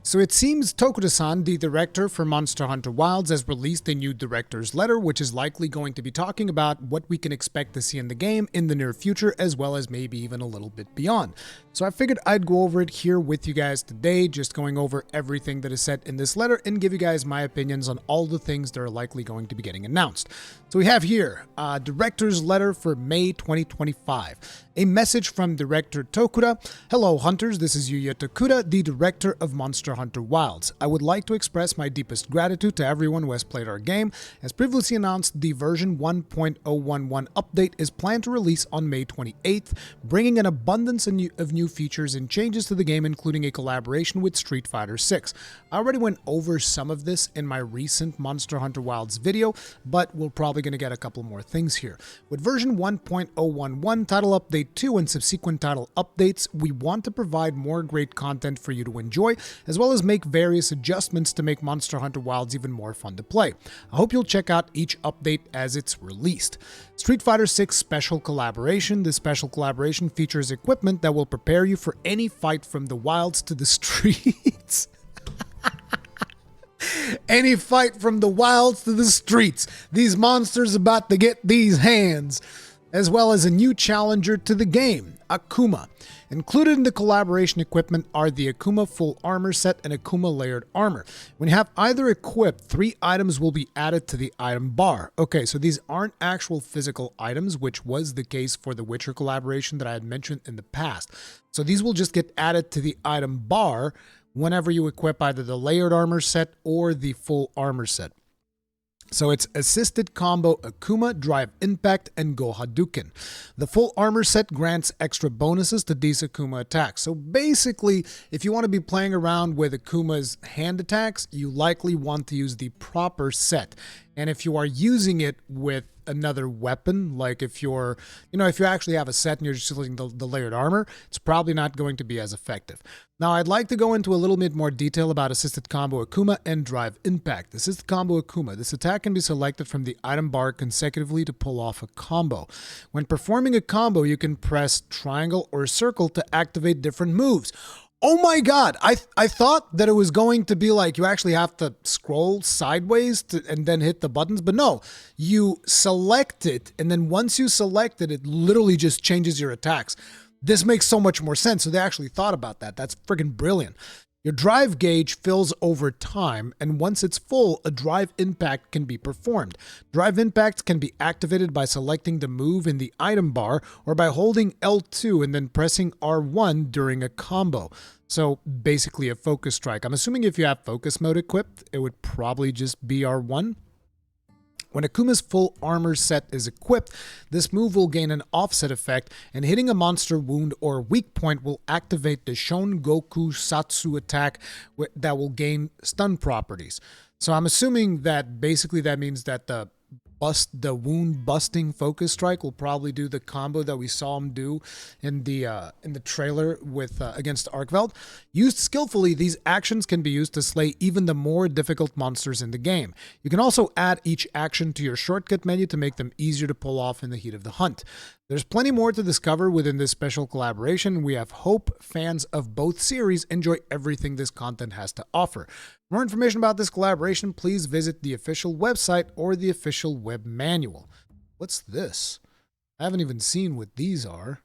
So it seems Tokuda-san, the director for Monster Hunter Wilds, has released a new director's letter, which is likely going to be talking about what we can expect to see in the game in the near future, as well as maybe even a little bit beyond. So I figured I'd go over it here with you guys today, just going over everything that is said in this letter and give you guys my opinions on all the things that are likely going to be getting announced. So we have here a director's letter for May 2025. A message from director Tokuda. Hello hunters, this is Yuya Tokuda, the director of Monster Hunter Wilds. I would like to express my deepest gratitude to everyone who has played our game. As previously announced, the version 1.011 update is planned to release on May 28th, bringing an abundance of new features and changes to the game, including a collaboration with Street Fighter 6. I already went over some of this in my recent Monster Hunter Wilds video, but we're probably going to get a couple more things here. With version 1.011 title update 2 and subsequent title updates, we want to provide more great content for you to enjoy, as well as make various adjustments to make Monster Hunter Wilds even more fun to play. I hope you'll check out each update as it's released. Street Fighter 6 Special Collaboration. This special collaboration features equipment that will prepare you for any fight from the wilds to the streets. Any fight from the wilds to the streets. These monsters about to get these hands. As well as a new challenger to the game, Akuma. Included in the collaboration equipment are the Akuma full armor set and Akuma layered armor. When you have either equipped, 3 items will be added to the item bar. Okay, so these aren't actual physical items, which was the case for the Witcher collaboration that I had mentioned in the past. So these will just get added to the item bar whenever you equip either the layered armor set or the full armor set. So it's Assisted Combo Akuma, Drive Impact, and Go Hadouken. The full armor set grants extra bonuses to these Akuma attacks. So basically, if you want to be playing around with Akuma's hand attacks, you likely want to use the proper set. And if you are using it with another weapon, like if you're, if you actually have a set and you're just using the layered armor, it's probably not going to be as effective. Now, I'd like to go into a little bit more detail about Assisted Combo Akuma and Drive Impact. Assisted Combo Akuma. This attack can be selected from the item bar consecutively to pull off a combo. When performing a combo, you can press triangle or circle to activate different moves. Oh my god, I thought that it was going to be like you actually have to scroll sideways and then hit the buttons, but no, you select it, and then once you select it, it literally just changes your attacks. This makes so much more sense, so they actually thought about that. That's freaking brilliant. Your drive gauge fills over time, and once it's full, a drive impact can be performed. Drive impact can be activated by selecting the move in the item bar or by holding L2 and then pressing R1 during a combo. So basically a focus strike. I'm assuming if you have focus mode equipped, it would probably just be R1. When Akuma's full armor set is equipped, this move will gain an offset effect, and hitting a monster wound or weak point will activate the Shon Goku Satsu attack that will gain stun properties. So I'm assuming that basically that means that the wound busting focus strike will probably do the combo that we saw him do in the trailer with against Arkveld. Used skillfully, these actions can be used to slay even the more difficult monsters in the game. You can also add each action to your shortcut menu to make them easier to pull off in the heat of the hunt. There's plenty more to discover within this special collaboration. We have hope fans of both series enjoy everything this content has to offer. For more information about this collaboration, please visit the official website or the official web manual. What's this? I haven't even seen what these are.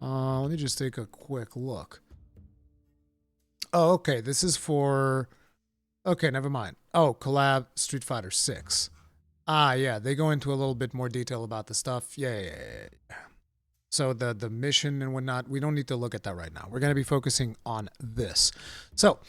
Let me just take a quick look. Oh, okay. This is for... Okay, never mind. Oh, Collab Street Fighter 6. Ah, yeah, they go into a little bit more detail about the stuff. Yeah. So the mission and whatnot, we don't need to look at that right now. We're going to be focusing on this. So,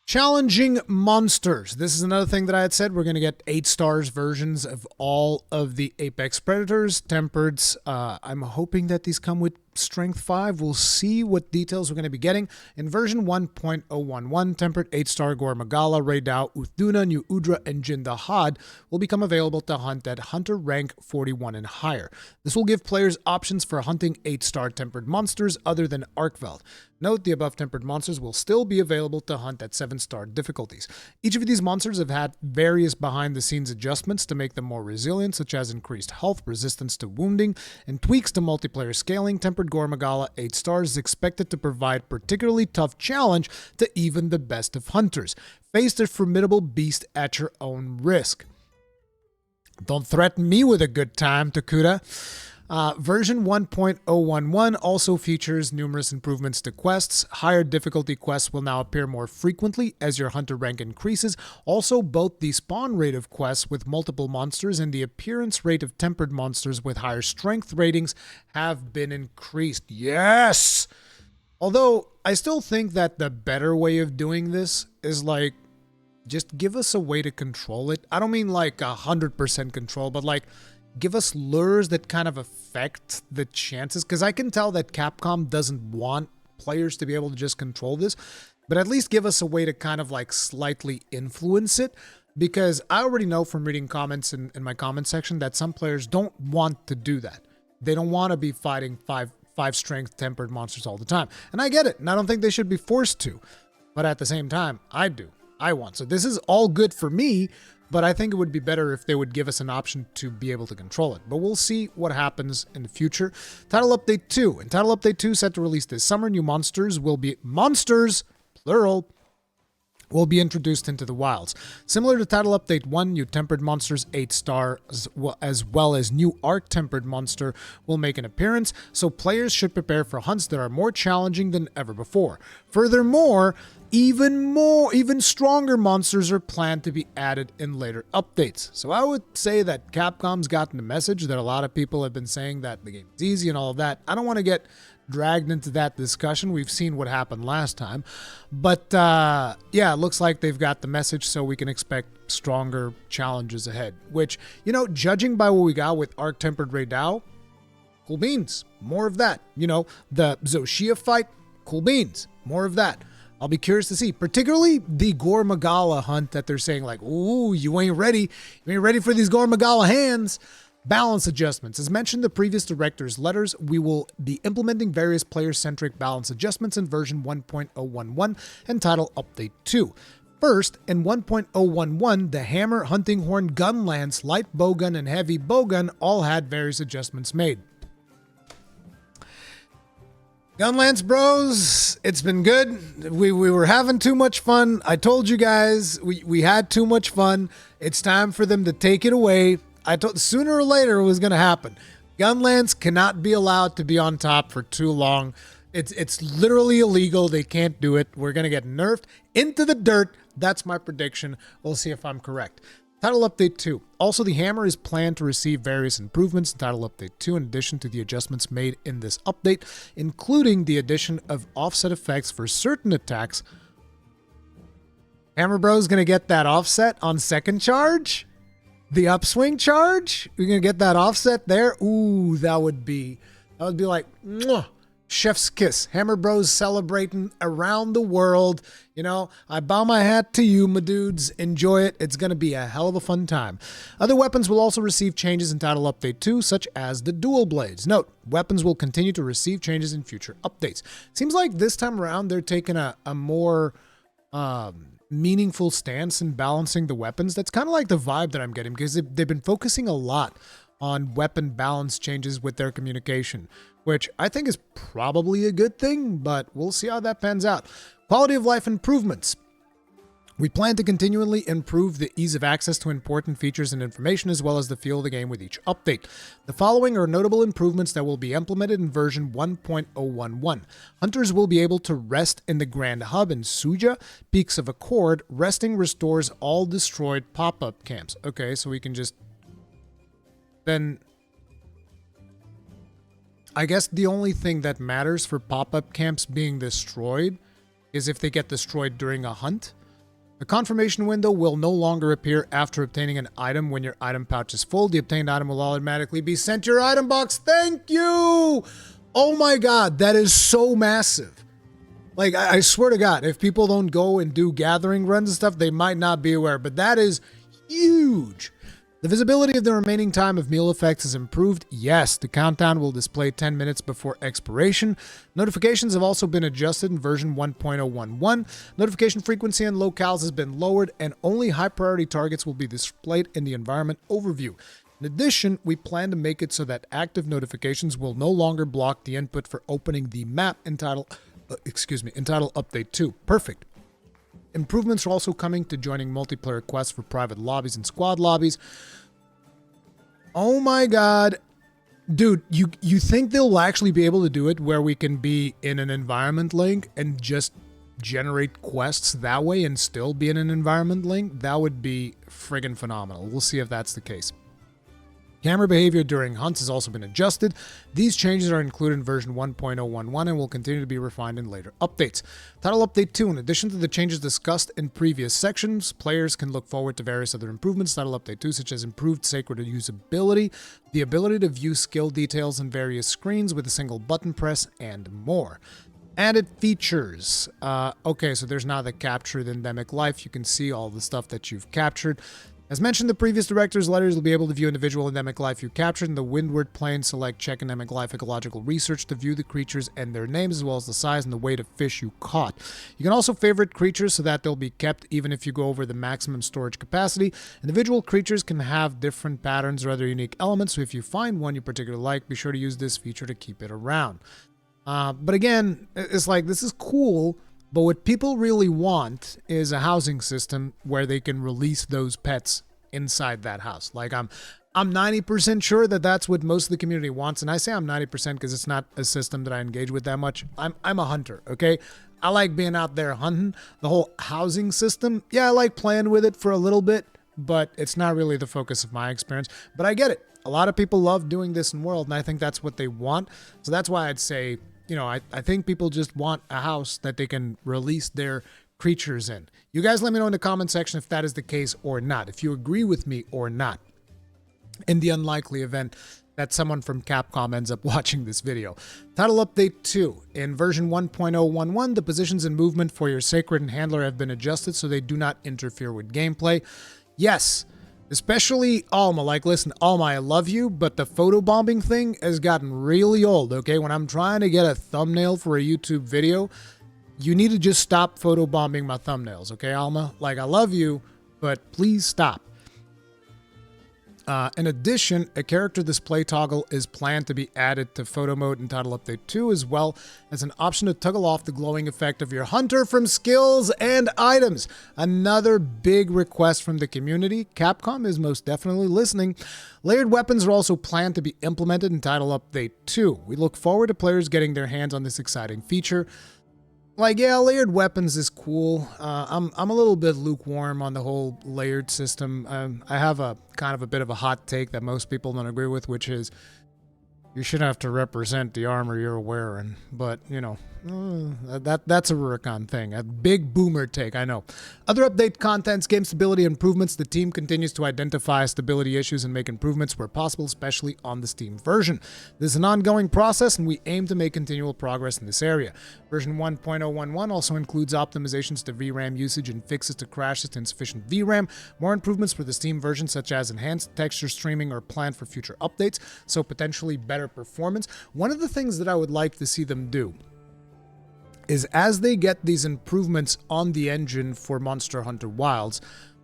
challenging monsters. This is another thing that I had said. We're going to get 8 stars versions of all of the Apex Predators, Tempereds. I'm hoping that these come with Strength 5. We'll see what details we're going to be getting. In version 1.011, Tempered 8-star Gore Magala, Raidao, Uthduna, New Udra, and Jindahad will become available to hunt at Hunter rank 41 and higher. This will give players options for hunting 8-star tempered monsters other than Arkveld. Note, the above tempered monsters will still be available to hunt at 7-star difficulties. Each of these monsters have had various behind-the-scenes adjustments to make them more resilient, such as increased health, resistance to wounding, and tweaks to multiplayer scaling. Tempered Tempered Gore Magala 8 stars is expected to provide particularly tough challenge to even the best of hunters. Face the formidable beast at your own risk. Don't threaten me with a good time, Tokuda. Version 1.011 also features numerous improvements to quests. Higher difficulty quests will now appear more frequently as your hunter rank increases. Also, both the spawn rate of quests with multiple monsters and the appearance rate of tempered monsters with higher strength ratings have been increased. Yes! Although, I still think that the better way of doing this is like, just give us a way to control it. I don't mean like 100% control, but like, give us lures that kind of affect the chances, because I can tell that Capcom doesn't want players to be able to just control this, but at least give us a way to kind of like slightly influence it, because I already know from reading comments in my comment section that some players don't want to do that. They don't want to be fighting five strength tempered monsters all the time, and I get it, and I don't think they should be forced to, but at the same time, I do. I want. So this is all good for me, but I think it would be better if they would give us an option to be able to control it. But we'll see what happens in the future. Title Update 2. And Title Update 2 set to release this summer. New monsters, plural, will be introduced into the wilds. Similar to Title Update 1, new Tempered Monsters 8 stars, as well as new Arc Tempered Monster will make an appearance, so players should prepare for hunts that are more challenging than ever before. Furthermore, even stronger monsters are planned to be added in later updates. So I would say that Capcom's gotten the message that a lot of people have been saying that the game is easy and all of that. I don't want to get dragged into that discussion. We've seen what happened last time. But yeah, it looks like they've got the message, so we can expect stronger challenges ahead. Which, you know, judging by what we got with Arc Tempered Raidao, cool beans. More of that. You know, the Zoshia fight, cool beans. More of that. I'll be curious to see, particularly the Gore Magala hunt that they're saying like, ooh, you ain't ready. You ain't ready for these Gore Magala hands. Balance adjustments. As mentioned in the previous director's letters, we will be implementing various player-centric balance adjustments in version 1.011 and Title Update 2. First, in 1.011, the Hammer, Hunting Horn, Gun Lance, Light Bowgun, and Heavy Bowgun all had various adjustments made. Gunlance bros, it's been good. We were having too much fun. I told you guys we had too much fun. It's time for them to take it away. I told sooner or later it was going to happen. Gunlance cannot be allowed to be on top for too long. It's literally illegal. They can't do it. We're going to get nerfed into the dirt. That's my prediction. We'll see if I'm correct. Title Update 2. Also, the Hammer is planned to receive various improvements in Title Update 2 in addition to the adjustments made in this update, including the addition of offset effects for certain attacks. Hammer Bro is going to get that offset on second charge? The upswing charge? You're going to get that offset there? Ooh, that would be like, mwah. Chef's kiss. Hammer Bros celebrating around the world. You know, I bow my hat to you, my dudes. Enjoy it. It's going to be a hell of a fun time. Other weapons will also receive changes in Title Update 2, such as the dual blades. Note, weapons will continue to receive changes in future updates. Seems like this time around they're taking a more meaningful stance in balancing the weapons. That's kind of like the vibe that I'm getting, because they've been focusing a lot on weapon balance changes with their communication, which I think is probably a good thing, but we'll see how that pans out. Quality of life improvements. We plan to continually improve the ease of access to important features and information, as well as the feel of the game with each update. The following are notable improvements that will be implemented in version 1.011. Hunters will be able to rest in the Grand Hub in Suja, Peaks of Accord. Resting restores all destroyed pop-up camps. Okay, so we can just... Then... I guess the only thing that matters for pop-up camps being destroyed is if they get destroyed during a hunt. The confirmation window will no longer appear after obtaining an item when your item pouch is full. The obtained item will automatically be sent to your item box. Thank you! Oh my god, that is so massive. Like, I swear to god, if people don't go and do gathering runs and stuff, they might not be aware, but that is huge. The visibility of the remaining time of meal effects is improved. Yes, the countdown will display 10 minutes before expiration. Notifications have also been adjusted in version 1.011. Notification frequency and locales has been lowered, and only high priority targets will be displayed in the environment overview. In addition, we plan to make it so that active notifications will no longer block the input for opening the map entitled Update 2. Perfect. Improvements are also coming to joining multiplayer quests for private lobbies and squad lobbies. Oh my god. Dude, you think they'll actually be able to do it where we can be in an environment link and just generate quests that way and still be in an environment link? That would be friggin' phenomenal. We'll see if that's the case. Camera behavior during hunts has also been adjusted. These changes are included in version 1.011 and will continue to be refined in later updates. Title Update 2. In addition to the changes discussed in previous sections, players can look forward to various other improvements. Title Update 2, such as improved sacred usability, the ability to view skill details on various screens with a single button press, and more. Added features. Okay, so there's now the captured endemic life. You can see all the stuff that you've captured. As mentioned, the previous director's letters will be able to view individual endemic life you captured. In the windward plane, select check endemic life ecological research to view the creatures and their names, as well as the size and the weight of fish you caught. You can also favorite creatures so that they'll be kept even if you go over the maximum storage capacity. Individual creatures can have different patterns or other unique elements, so if you find one you particularly like, be sure to use this feature to keep it around. But again, it's like, this is cool, but what people really want is a housing system where they can release those pets inside that house. Like, I'm 90% sure that that's what most of the community wants, and I say I'm 90% because it's not a system that I engage with that much. I'm a hunter, okay? I like being out there hunting. The whole housing system, yeah, I like playing with it for a little bit, but it's not really the focus of my experience. But I get it. A lot of people love doing this in World, and I think that's what they want. So that's why I'd say, you know, I think people just want a house that they can release their creatures in. You guys let me know in the comment section if that is the case or not, if you agree with me or not, in the unlikely event that someone from Capcom ends up watching this video. Title Update 2. In version 1.011, the positions and movement for your Sacred and Handler have been adjusted so they do not interfere with gameplay. Yes, especially Alma. Like, listen, Alma, I love you, but the photobombing thing has gotten really old, okay? When I'm trying to get a thumbnail for a YouTube video, you need to just stop photobombing my thumbnails, okay, Alma? Like, I love you, but please stop. In addition, a character display toggle is planned to be added to photo mode in Title Update 2, as well as an option to toggle off the glowing effect of your hunter from skills and items. Another big request from the community. Capcom is most definitely listening. Layered weapons are also planned to be implemented in Title Update 2. We look forward to players getting their hands on this exciting feature. Like, yeah, layered weapons is cool. I'm a little bit lukewarm on the whole layered system. I have a kind of a bit of a hot take that most people don't agree with, which is you should have to represent the armor you're wearing. But, you know, that's a Rurikhan thing. A big boomer take, I know. Other update contents, game stability improvements. The team continues to identify stability issues and make improvements where possible, especially on the Steam version. This is an ongoing process, and we aim to make continual progress in this area. Version 1.011 also includes optimizations to VRAM usage and fixes to crashes to insufficient VRAM. More improvements for the Steam version, such as enhanced texture streaming, are planned for future updates, so potentially better performance. One of the things that I would like to see them do is, as they get these improvements on the engine for Monster Hunter Wilds,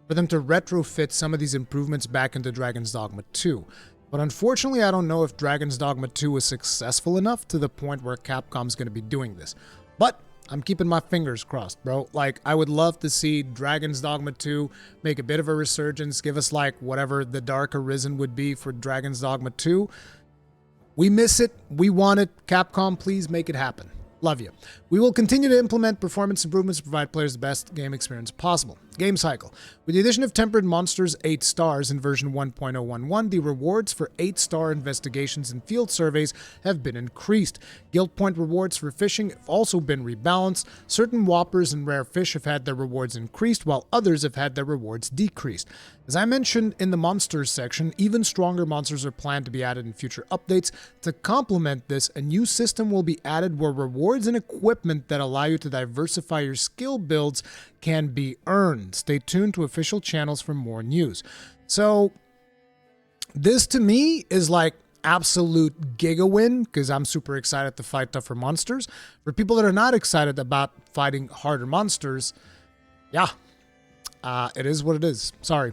for them to retrofit some of these improvements back into Dragon's Dogma 2. But unfortunately, I don't know if Dragon's Dogma 2 was successful enough to the point where Capcom's going to be doing this. But I'm keeping my fingers crossed, bro. Like, I would love to see Dragon's Dogma 2 make a bit of a resurgence, give us like whatever the Dark Arisen would be for Dragon's Dogma 2. We miss it. We want it. Capcom, please make it happen. Love you. We will continue to implement performance improvements to provide players the best game experience possible. Game cycle. With the addition of Tempered Monsters 8 stars in version 1.011, the rewards for 8-star investigations and field surveys have been increased. Guild point rewards for fishing have also been rebalanced. Certain whoppers and rare fish have had their rewards increased, while others have had their rewards decreased. As I mentioned in the monsters section, even stronger monsters are planned to be added in future updates. To complement this, a new system will be added where rewards and equipment that allow you to diversify your skill builds can be earned. Stay tuned to official channels for more news. So this to me is like absolute giga win, because I'm super excited to fight tougher monsters. For people that are not excited about fighting harder monsters, yeah, it is what it is. Sorry.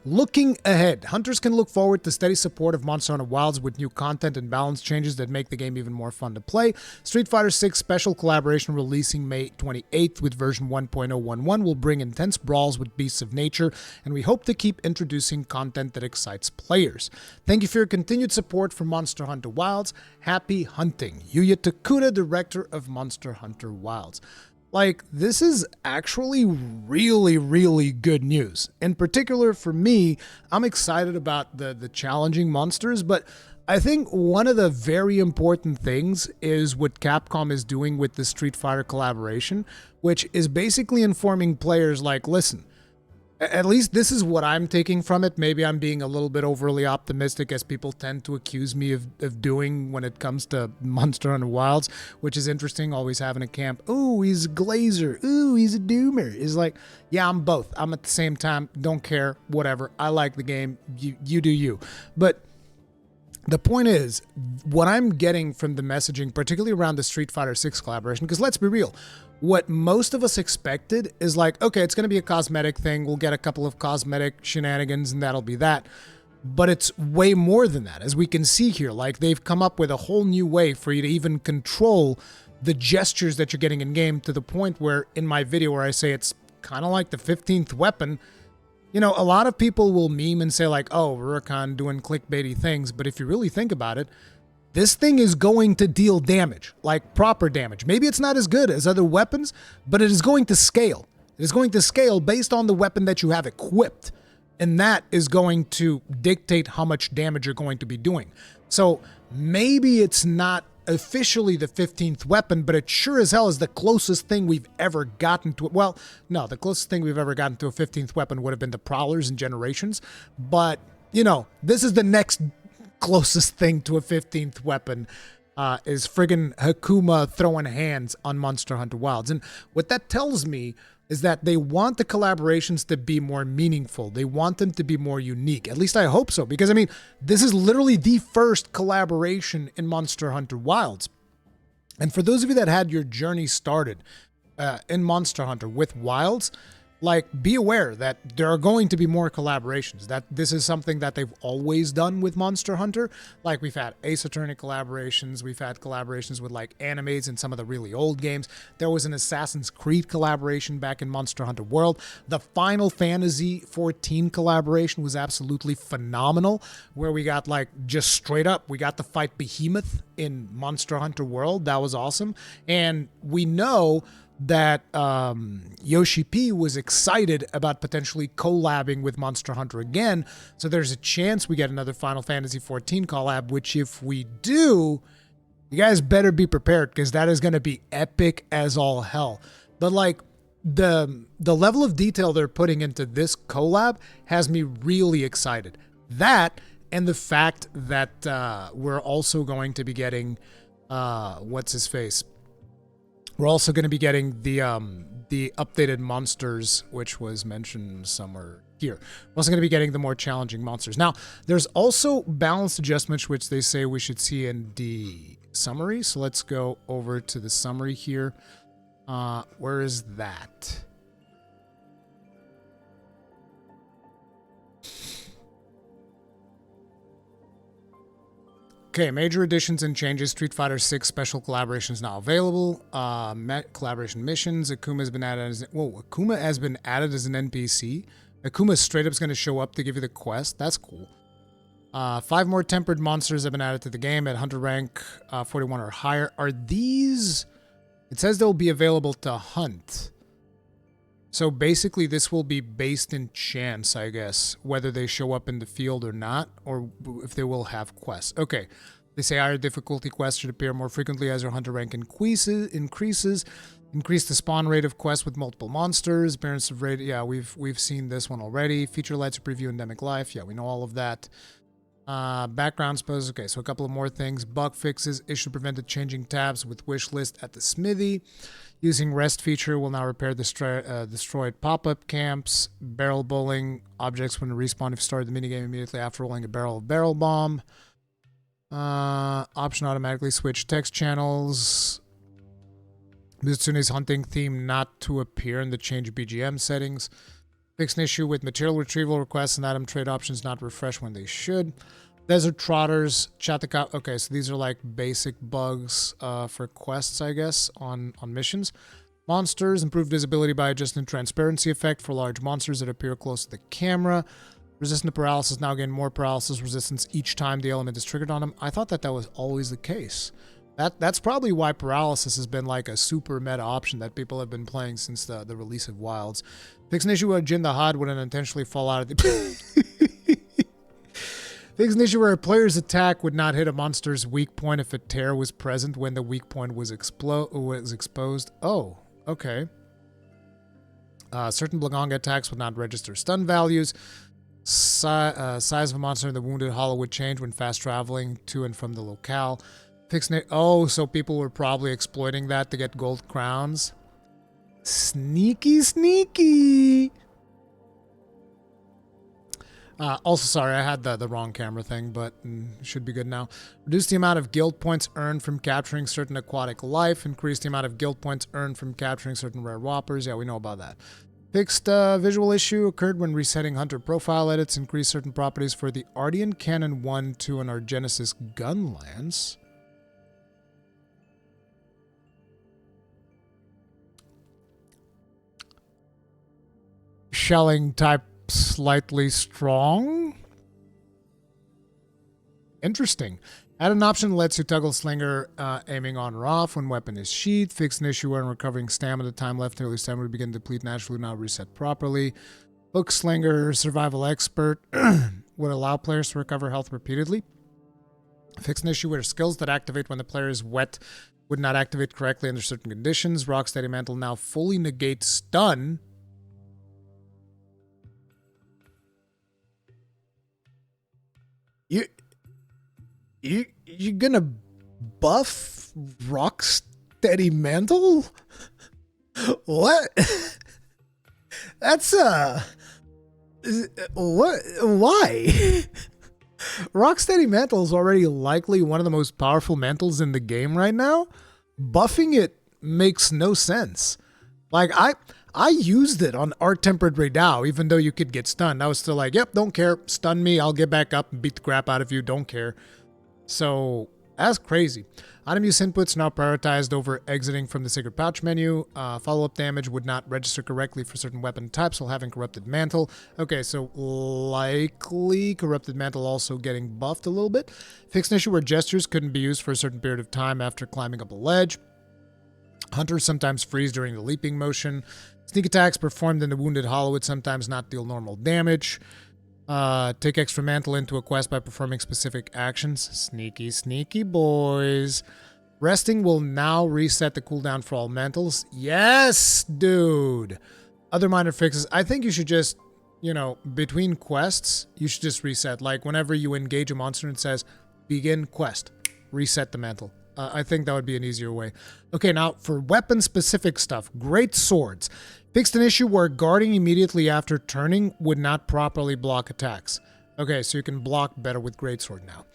Looking ahead, hunters can look forward to steady support of Monster Hunter Wilds with new content and balance changes that make the game even more fun to play. Street Fighter 6 special collaboration releasing May 28th with version 1.011 will bring intense brawls with beasts of nature, and we hope to keep introducing content that excites players. Thank you for your continued support for Monster Hunter Wilds. Happy hunting. Yuya Tokuda, director of Monster Hunter Wilds. Like, this is actually really, really good news. In particular, for me, I'm excited about the challenging monsters, but I think one of the very important things is what Capcom is doing with the Street Fighter collaboration, which is basically informing players like, listen, at least this is what I'm taking from it. Maybe I'm being a little bit overly optimistic, as people tend to accuse me of doing when it comes to Monster Hunter Wilds, which is interesting, always having a camp. Ooh, he's a glazer. Ooh, he's a doomer. It's like, yeah, I'm both. I'm at the same time, don't care, whatever. I like the game. You do you. But the point is, what I'm getting from the messaging, particularly around the Street Fighter 6 collaboration, because let's be real, what most of us expected is like, okay, it's going to be a cosmetic thing. We'll get a couple of cosmetic shenanigans and that'll be that. But it's way more than that, as we can see here. Like, they've come up with a whole new way for you to even control the gestures that you're getting in game, to the point where in my video where I say it's kind of like the 15th weapon, you know, a lot of people will meme and say like, oh, Rurikhan doing clickbaity things. But if you really think about it, this thing is going to deal damage, like proper damage. Maybe it's not as good as other weapons, but it is going to scale. It is going to scale based on the weapon that you have equipped. And that is going to dictate how much damage you're going to be doing. So maybe it's not officially the 15th weapon, but it sure as hell is the closest thing we've ever gotten to it. Well, no, the closest thing we've ever gotten to a 15th weapon would have been the Prowlers and Generations. But, you know, this is the next closest thing to a 15th weapon, is friggin' Hakuma throwing hands on Monster Hunter Wilds. And what that tells me is that they want the collaborations to be more meaningful. They want them to be more unique. At least I hope so, because I mean, this is literally the first collaboration in Monster Hunter Wilds. And for those of you that had your journey started in Monster Hunter with Wilds, like, be aware that there are going to be more collaborations. That this is something that they've always done with Monster Hunter. Like, we've had Ace Attorney collaborations. We've had collaborations with, like, animes in some of the really old games. There was an Assassin's Creed collaboration back in Monster Hunter World. The Final Fantasy XIV collaboration was absolutely phenomenal, where we got, like, just straight up, we got to fight Behemoth in Monster Hunter World. That was awesome. And we know that Yoshi P was excited about potentially collabing with Monster Hunter again. So there's a chance we get another Final Fantasy XIV collab, which if we do, you guys better be prepared, because that is going to be epic as all hell. But like, the level of detail they're putting into this collab has me really excited. That, and the fact that we're also going to be getting, what's his face? We're also going to be getting the updated monsters, which was mentioned somewhere here. We're also going to be getting the more challenging monsters. Now, there's also balance adjustments, which they say we should see in the summary. So let's go over to the summary here. Where is that? Okay, major additions and changes. Street Fighter 6 special collaboration is now available. Collaboration missions. Akuma has been added as Akuma has been added as an NPC. Akuma straight up is going to show up to give you the quest. That's cool. 5 more tempered monsters have been added to the game at hunter rank 41 or higher. Are these? It says they'll be available to hunt. So basically, this will be based in chance, I guess, whether they show up in the field or not, or if they will have quests. Okay, they say higher difficulty quests should appear more frequently as your hunter rank increases. Increase the spawn rate of quests with multiple monsters. Appearance of rate, yeah, we've seen this one already. Feature lights preview endemic life, yeah, we know all of that. Background suppose, okay, so a couple of more things. Bug fixes, issue prevented changing tabs with wish list at the smithy. Using rest feature will now repair destroyed pop-up camps. Barrel bowling, objects when respawn if you start the minigame immediately after rolling a barrel bomb. Option automatically switch text channels. Mitsune's hunting theme not to appear in the change BGM settings. Fix an issue with material retrieval requests and item trade options not refresh when they should. Desert Trotters, Chattaka. Okay, so these are like basic bugs for quests, I guess, on missions. Monsters, improved visibility by adjusting transparency effect for large monsters that appear close to the camera. Resistant to paralysis, now gain more paralysis resistance each time the element is triggered on them. I thought that was always the case. That's probably why paralysis has been like a super meta option that people have been playing since the release of Wilds. Fix an issue where Jin the Hod wouldn't intentionally fall out of the... Fix an issue where a player's attack would not hit a monster's weak point if a tear was present when the weak point was exposed. Oh, okay. Certain Blaganga attacks would not register stun values. Size of a monster in the Wounded Hollow would change when fast traveling to and from the locale. Oh, so people were probably exploiting that to get gold crowns. Sneaky, sneaky. Also, sorry, I had the wrong camera thing, but should be good now. Reduce the amount of guild points earned from capturing certain aquatic life. Increase the amount of guild points earned from capturing certain rare whoppers. Yeah, we know about that. Fixed visual issue occurred when resetting Hunter profile edits. Increase certain properties for the Ardian Cannon 1, 2, and our Genesis gun lance. Shelling type slightly strong. Interesting. Add an option that lets you toggle slinger aiming on or off when weapon is sheathed. Fix an issue when recovering stamina. Time left early stamina would begin to deplete naturally, not reset properly. Hook slinger survival expert would allow players to recover health repeatedly. Fix an issue where skills that activate when the player is wet would not activate correctly under certain conditions. Rocksteady Mantle now fully negates stun. You gonna buff Rocksteady Mantle? What? That's what? Why? Rocksteady Mantle is already likely one of the most powerful mantles in the game right now. Buffing it makes no sense. Like I used it on Art Tempered Raidao, even though you could get stunned. I was still like, yep, don't care. Stun me. I'll get back up and beat the crap out of you. Don't care. So that's crazy. Item use inputs now prioritized over exiting from the Sacred Pouch menu. Follow-up damage would not register correctly for certain weapon types while having Corrupted Mantle. Okay, so likely Corrupted Mantle also getting buffed a little bit. Fixed an issue where gestures couldn't be used for a certain period of time after climbing up a ledge. Hunters sometimes freeze during the leaping motion. Sneak attacks performed in the Wounded Hollow would sometimes not deal normal damage. Take extra mantle into a quest by performing specific actions. Sneaky, sneaky boys. Resting will now reset the cooldown for all mantles. Yes, dude. Other minor fixes. I think you should just, between quests, you should just reset. Like whenever you engage a monster and it says, begin quest, reset the mantle. I think that would be an easier way. Okay, now for weapon-specific stuff. Great swords. Fixed an issue where guarding immediately after turning would not properly block attacks. Okay, so you can block better with greatsword now.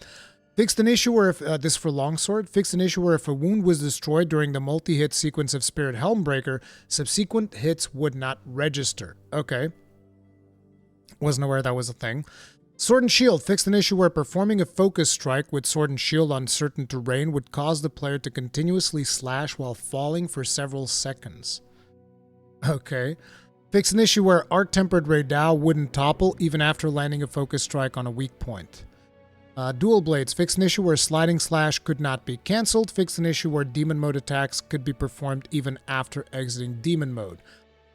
Fixed an issue where if, this for longsword, fixed an issue where if a wound was destroyed during the multi-hit sequence of Spirit Helmbreaker, subsequent hits would not register. Okay. Wasn't aware that was a thing. Sword and Shield fixed an issue where performing a focus strike with Sword and Shield on certain terrain would cause the player to continuously slash while falling for several seconds. Okay. Fixed an issue where Art Tempered Raidao wouldn't topple even after landing a focus strike on a weak point. Dual Blades fixed an issue where Sliding Slash could not be cancelled. Fixed an issue where Demon Mode attacks could be performed even after exiting Demon Mode.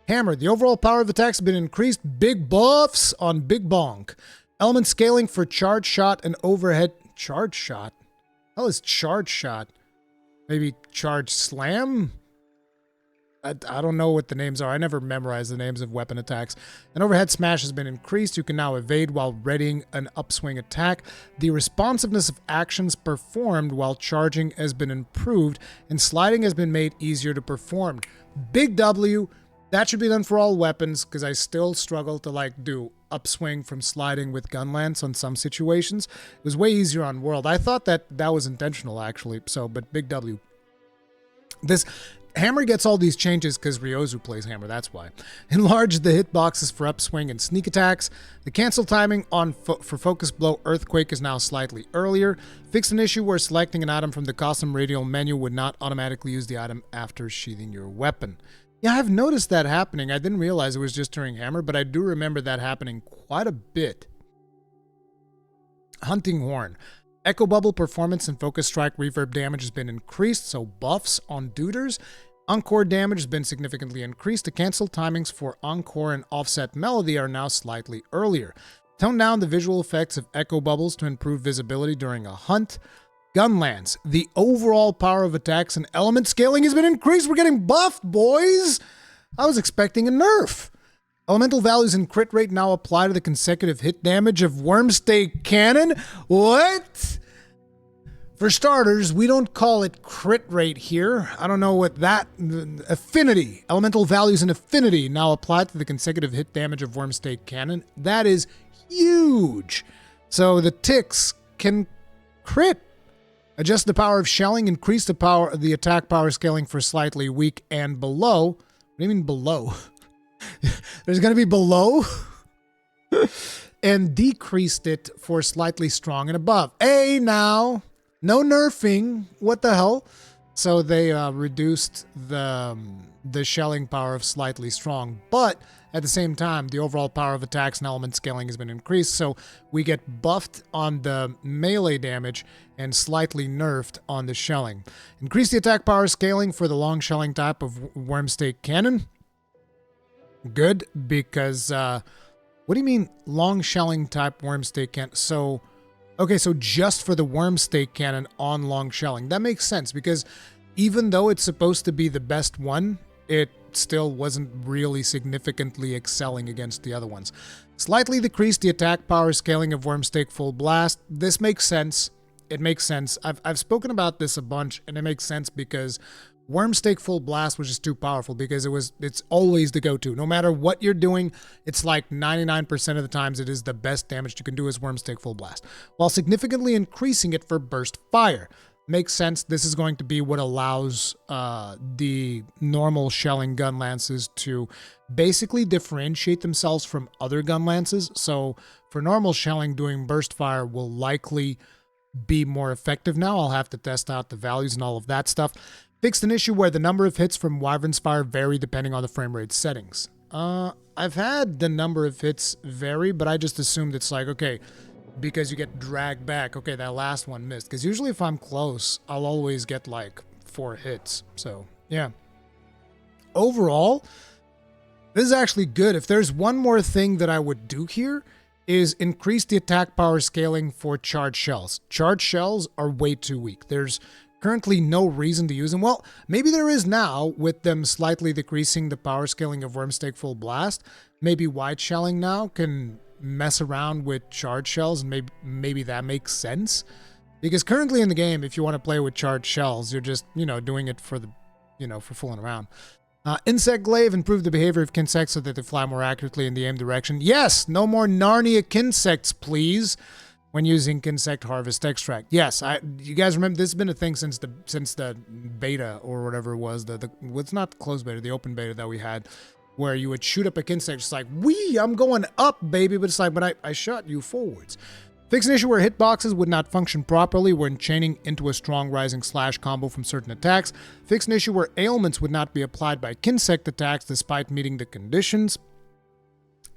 Hammer, the overall power of attacks has been increased. Big buffs on Big Bonk. Element scaling for Charge Shot and Overhead. Charge Shot? How is Charge Shot? Maybe Charge Slam? I don't know what the names are. I never memorized the names of weapon attacks. An Overhead Smash has been increased. You can now evade while readying an upswing attack. The responsiveness of actions performed while charging has been improved, and sliding has been made easier to perform. Big W. That should be done for all weapons, because I still struggle to do upswing from sliding with gun lance on some situations. It was way easier on World. I thought that was intentional, actually. But big W. This Hammer gets all these changes because Ryozu plays Hammer, that's why. Enlarge the hitboxes for upswing and sneak attacks. The cancel timing on for Focus Blow Earthquake is now slightly earlier. Fix an issue where selecting an item from the custom radial menu would not automatically use the item after sheathing your weapon. Yeah, I've noticed that happening. I didn't realize it was just during Hammer, but I do remember that happening quite a bit. Hunting Horn. Echo Bubble performance and Focus Strike reverb damage has been increased, so buffs on duders. Encore damage has been significantly increased. The cancel timings for Encore and Offset Melody are now slightly earlier. Tone down the visual effects of Echo Bubbles to improve visibility during a hunt. Gunlance. The overall power of attacks and element scaling has been increased. We're getting buffed, boys! I was expecting a nerf. Elemental values and crit rate now apply to the consecutive hit damage of Wormstake Cannon. What? For starters, we don't call it crit rate here. I don't know what that... Affinity. Elemental values and affinity now apply to the consecutive hit damage of Wormstake Cannon. That is huge. So the ticks can crit. Adjust the power of shelling. Increase the power of the attack power scaling for slightly weak and below. What do you mean below? There's going to be below. And decreased it for slightly strong and above. Hey, now. No nerfing. What the hell? So they reduced the shelling power of slightly strong. But at the same time, the overall power of attacks and element scaling has been increased. So we get buffed on the melee damage and slightly nerfed on the shelling. Increase the attack power scaling for the long shelling type of Wormstake Cannon. Good, because, what do you mean long shelling type Wormstake Cannon? So, okay, so just for the Wormstake Cannon on long shelling. That makes sense, because even though it's supposed to be the best one, it still wasn't really significantly excelling against the other ones. Slightly decreased the attack power scaling of Wormstake Full Blast. This makes sense. It makes sense. I've spoken about this a bunch, and it makes sense because Wormstake Full Blast was just too powerful because it's always the go-to. No matter what you're doing, it's like 99% of the times it is the best damage you can do is Wormstake Full Blast, while significantly increasing it for Burst Fire. Makes sense. This is going to be what allows the normal shelling gun lances to basically differentiate themselves from other gun lances. So for normal shelling, doing Burst Fire will likely be more effective now. I'll have to test out the values and all of that stuff. Fixed an issue where the number of hits from Wyvern's Fire vary depending on the frame rate settings. I've had the number of hits vary, but I just assumed it's like, okay, because you get dragged back. Okay, that last one missed. Because usually if I'm close, I'll always get like 4 hits. So, yeah. Overall, this is actually good. If there's one more thing that I would do here, is increase the attack power scaling for charged shells. Charged shells are way too weak. There's currently no reason to use them. Well, maybe there is now with them slightly decreasing the power scaling of Wormstake Full Blast. Maybe wide shelling now can mess around with charged shells, and maybe that makes sense. Because currently in the game, if you want to play with charged shells, you're just, doing it for the, for fooling around. Insect Glaive, improve the behavior of Kinsects so that they fly more accurately in the aim direction. Yes, no more Narnia Kinsects, please. When using Kinsect Harvest Extract. Yes, you guys remember this has been a thing since the beta or whatever it was. It's not closed beta, the open beta that we had, where you would shoot up a Kinsect, just like, wee, I'm going up, baby. But it's like, but I shot you forwards. Fix an issue where hitboxes would not function properly when chaining into a strong rising slash combo from certain attacks. Fix an issue where ailments would not be applied by Kinsect attacks despite meeting the conditions.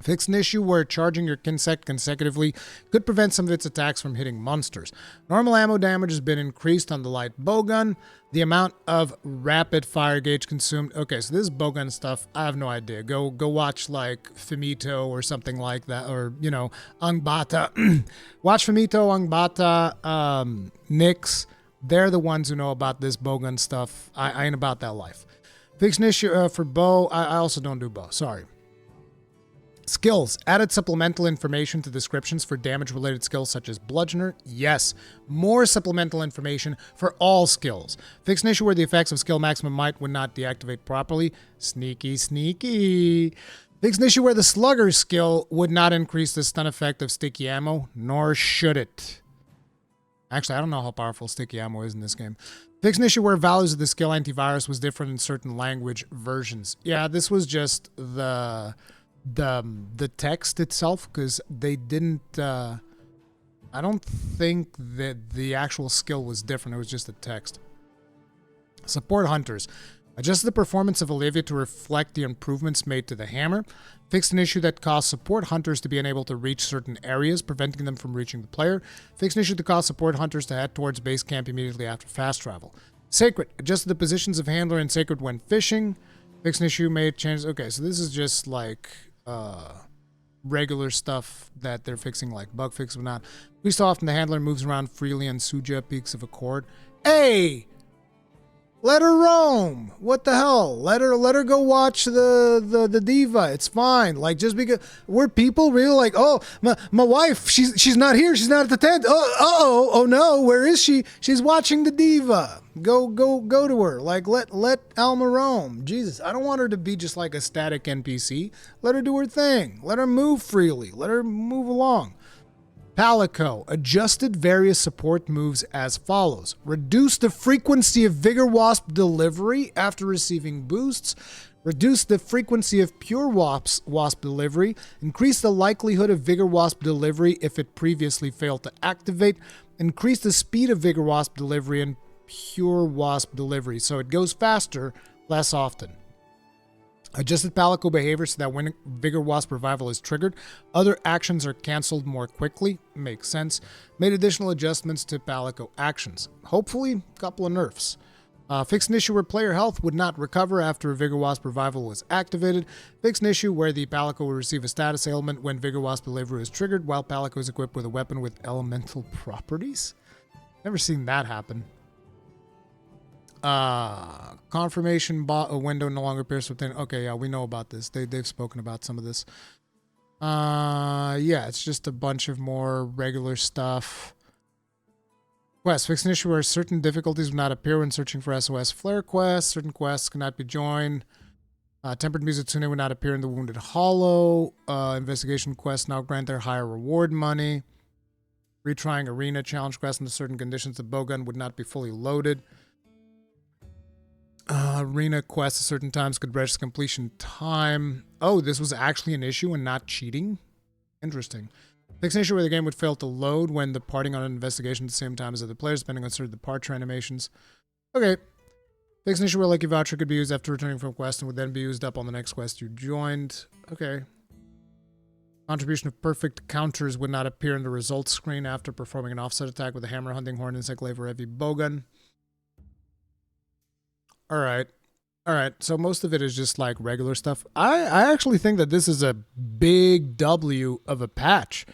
Fix an issue where charging your Kinsect consecutively could prevent some of its attacks from hitting monsters. Normal ammo damage has been increased on the light bowgun. The amount of rapid fire gauge consumed. Okay, so this bowgun stuff, I have no idea. Go watch like Fumito or something like that, or Angbata. Watch Fumito, Angbata, Nyx. They're the ones who know about this bowgun stuff. I ain't about that life. Fix an issue for bow. I also don't do bow. Sorry. Skills. Added supplemental information to descriptions for damage-related skills such as Bludgeoner. Yes. More supplemental information for all skills. Fix an issue where the effects of skill maximum might would not deactivate properly. Sneaky, sneaky. Fix an issue where the Slugger skill would not increase the stun effect of sticky ammo, nor should it. Actually, I don't know how powerful sticky ammo is in this game. Fix an issue where values of the skill antivirus was different in certain language versions. Yeah, this was just the text itself, because they didn't. I don't think that the actual skill was different. It was just the text. Support hunters. Adjust the performance of Olivia to reflect the improvements made to the hammer. Fixed an issue that caused support hunters to be unable to reach certain areas, preventing them from reaching the player. Fixed an issue that caused support hunters to head towards base camp immediately after fast travel. Sacred. Adjusted the positions of handler and sacred when fishing. Fixed an issue, made changes. Okay, so this is just like regular stuff that they're fixing, like bug fix or not. Least often the handler moves around freely on Suja peaks of a chord. Hey! Let her roam. What the hell? Let her go watch the diva. It's fine. Like, just because we're people really like, oh, my wife, she's not here. She's not at the tent. Oh no, where is she? She's watching the diva. Go to her. Like, let Alma roam. Jesus, I don't want her to be just like a static NPC. Let her do her thing. Let her move freely. Let her move along. Palico adjusted various support moves as follows. Reduce the frequency of Vigor Wasp delivery after receiving boosts. Reduce the frequency of Pure Wasp delivery. Increase the likelihood of Vigor Wasp delivery if it previously failed to activate. Increase the speed of Vigor Wasp delivery and Pure Wasp delivery, so it goes faster, less often. Adjusted Palico behavior so that when Vigor Wasp revival is triggered, other actions are cancelled more quickly. Makes sense. Made additional adjustments to Palico actions. Hopefully, a couple of nerfs. Fixed an issue where player health would not recover after a Vigor Wasp revival was activated. Fixed an issue where the Palico will receive a status ailment when Vigor Wasp delivery is triggered, while Palico is equipped with a weapon with elemental properties. Never seen that happen. Confirmation bot a window no longer appears within. Okay, yeah, we know about this. They've spoken about some of this. Yeah, it's just a bunch of more regular stuff. Quest. Fix an issue where certain difficulties will not appear when searching for SOS flare quests. Certain quests cannot be joined. Tempered Mizutsune will not appear in the Wounded Hollow. Investigation quests now grant their higher reward money. Retrying arena challenge quests under certain conditions. The bowgun would not be fully loaded. Arena quests at certain times could register completion time. Oh, this was actually an issue and not cheating? Interesting. Fix an issue where the game would fail to load when departing on an investigation at the same time as other players, depending on certain departure animations. Okay. Fix an issue where Lucky Voucher could be used after returning from quest and would then be used up on the next quest you joined. Okay. Contribution of perfect counters would not appear in the results screen after performing an offset attack with a hammer, hunting horn, insect glaive, or heavy bowgun. Alright, so most of it is just like regular stuff. I actually think that this is a big W of a patch.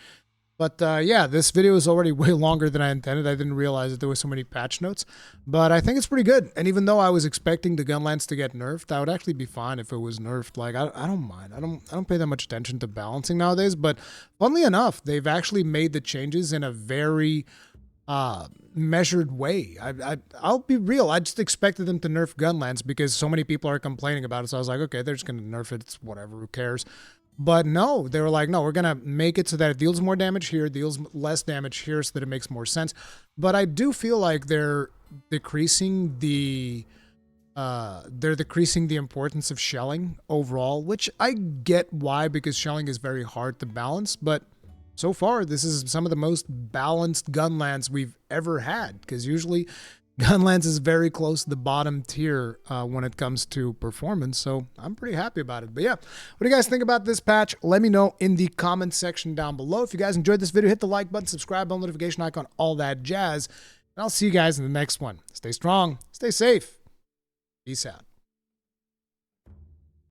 But yeah, this video is already way longer than I intended. I didn't realize that there were so many patch notes. But I think it's pretty good. And even though I was expecting the gunlance to get nerfed, I would actually be fine if it was nerfed. Like, I don't mind. I don't pay that much attention to balancing nowadays. But funnily enough, they've actually made the changes in a very measured way. I'll be real. I just expected them to nerf gunlance because so many people are complaining about it. So I was like, okay, they're just going to nerf it. It's whatever. Who cares? But no, they were like, no, we're going to make it so that it deals more damage here, deals less damage here so that it makes more sense. But I do feel like they're decreasing the importance of shelling overall, which I get why, because shelling is very hard to balance. But so far, this is some of the most balanced gunlance we've ever had, because usually gunlance is very close to the bottom tier when it comes to performance, so I'm pretty happy about it. But yeah, what do you guys think about this patch? Let me know in the comments section down below. If you guys enjoyed this video, hit the like button, subscribe, bell notification icon, all that jazz, and I'll see you guys in the next one. Stay strong, stay safe, peace out.